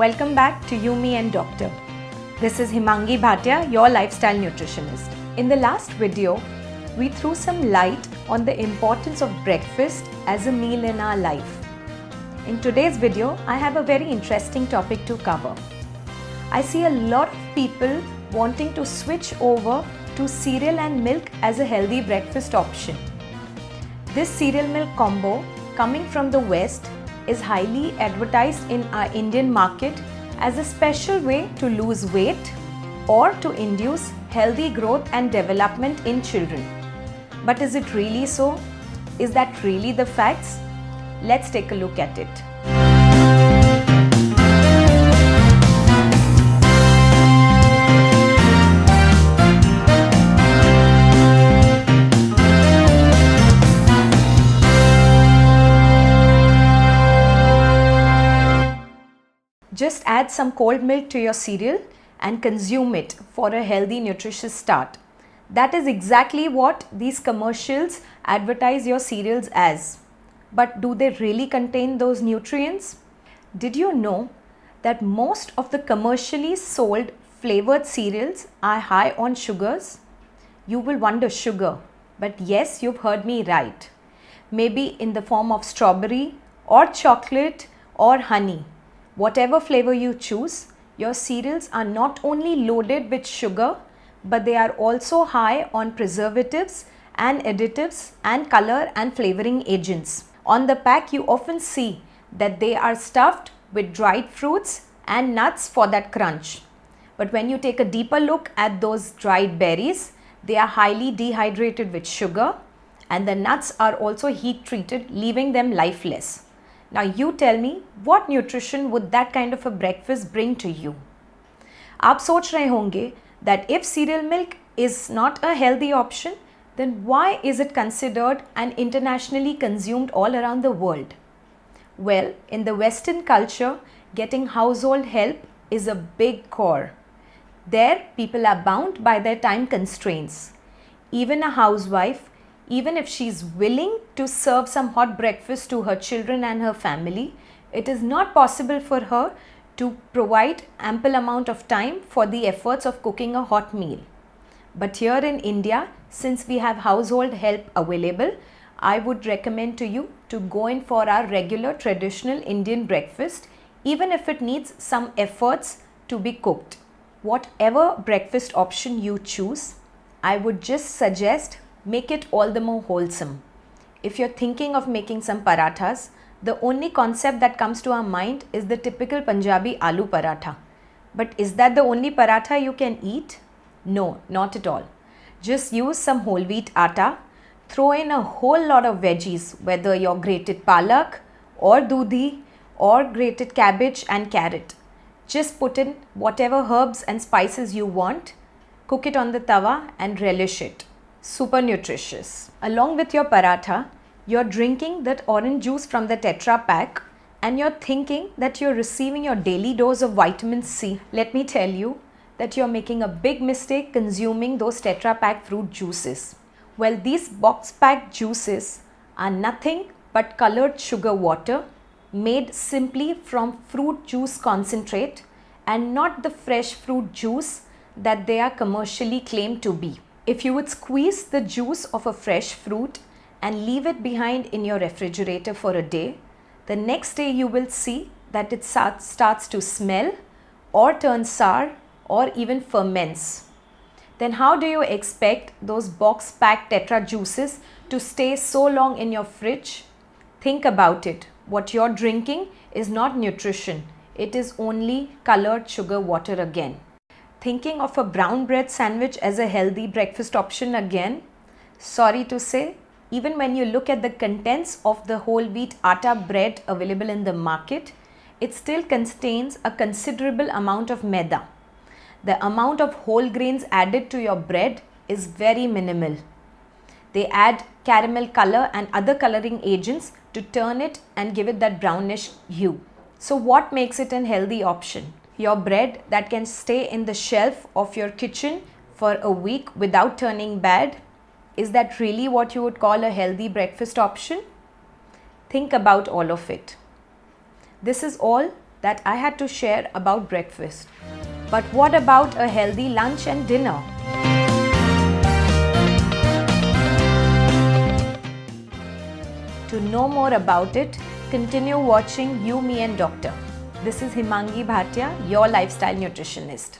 Welcome back to UME&DOCTOR. This is Himangi Bhatia, your lifestyle nutritionist. In the last video, we threw some light on the importance of breakfast as a meal in our life. In today's video, I have a very interesting topic to cover. I see a lot of people wanting to switch over to cereal and milk as a healthy breakfast option. This cereal milk combo coming from the West is highly advertised in our Indian market as a special way to lose weight or to induce healthy growth and development in children. But is it really so? Is that really the facts? Let's take a look at it. Just add some cold milk to your cereal and consume it for a healthy, nutritious start. That is exactly what these commercials advertise your cereals as. But do they really contain those nutrients? Did you know that most of the commercially sold flavored cereals are high on sugars? You will wonder, sugar, but yes, you've heard me right. Maybe in the form of strawberry or chocolate or honey. Whatever flavor you choose, your cereals are not only loaded with sugar, but they are also high on preservatives and additives and color and flavoring agents. On the pack, you often see that they are stuffed with dried fruits and nuts for that crunch. But when you take a deeper look at those dried berries, they are highly dehydrated with sugar, and the nuts are also heat treated, leaving them lifeless. Now you tell me, what nutrition would that kind of a breakfast bring to you? आप सोच रहे होंगे that if cereal milk is not a healthy option, then why is it considered and internationally consumed all around the world? Well, in the Western culture, getting household help is a big core. There, people are bound by their time constraints. Even a housewife, even if she's willing to serve some hot breakfast to her children and her family, it is not possible for her to provide ample amount of time for the efforts of cooking a hot meal. But here in India, since we have household help available, I would recommend to you to go in for our regular traditional Indian breakfast, even if it needs some efforts to be cooked. Whatever breakfast option you choose, I would just suggest make it all the more wholesome. If you're thinking of making some parathas, the only concept that comes to our mind is the typical Punjabi aloo paratha. But is that the only paratha you can eat? No, not at all. Just use some whole wheat atta, throw in a whole lot of veggies, whether you're grated palak or dudhi or grated cabbage and carrot. Just put in whatever herbs and spices you want, cook it on the tawa and relish it. Super nutritious. Along with your paratha, you're drinking that orange juice from the Tetra pack and you're thinking that you're receiving your daily dose of vitamin C. Let me tell you that you're making a big mistake consuming those Tetra pack fruit juices. Well, these box packed juices are nothing but colored sugar water made simply from fruit juice concentrate and not the fresh fruit juice that they are commercially claimed to be. If you would squeeze the juice of a fresh fruit and leave it behind in your refrigerator for a day, the next day you will see that it starts to smell or turn sour or even ferments. Then how do you expect those box packed Tetra juices to stay so long in your fridge? Think about it. What you're drinking is not nutrition. It is only colored sugar water again. Thinking of a brown bread sandwich as a healthy breakfast option again? Sorry to say, even when you look at the contents of the whole wheat atta bread available in the market, it still contains a considerable amount of maida. The amount of whole grains added to your bread is very minimal. They add caramel color and other coloring agents to turn it and give it that brownish hue. So what makes it a healthy option? Your bread that can stay in the shelf of your kitchen for a week without turning bad? Is that really what you would call a healthy breakfast option? Think about all of it. This is all that I had to share about breakfast. But what about a healthy lunch and dinner? To know more about it, continue watching UME&DOCTOR. This is Himangi Bhatia, your lifestyle nutritionist.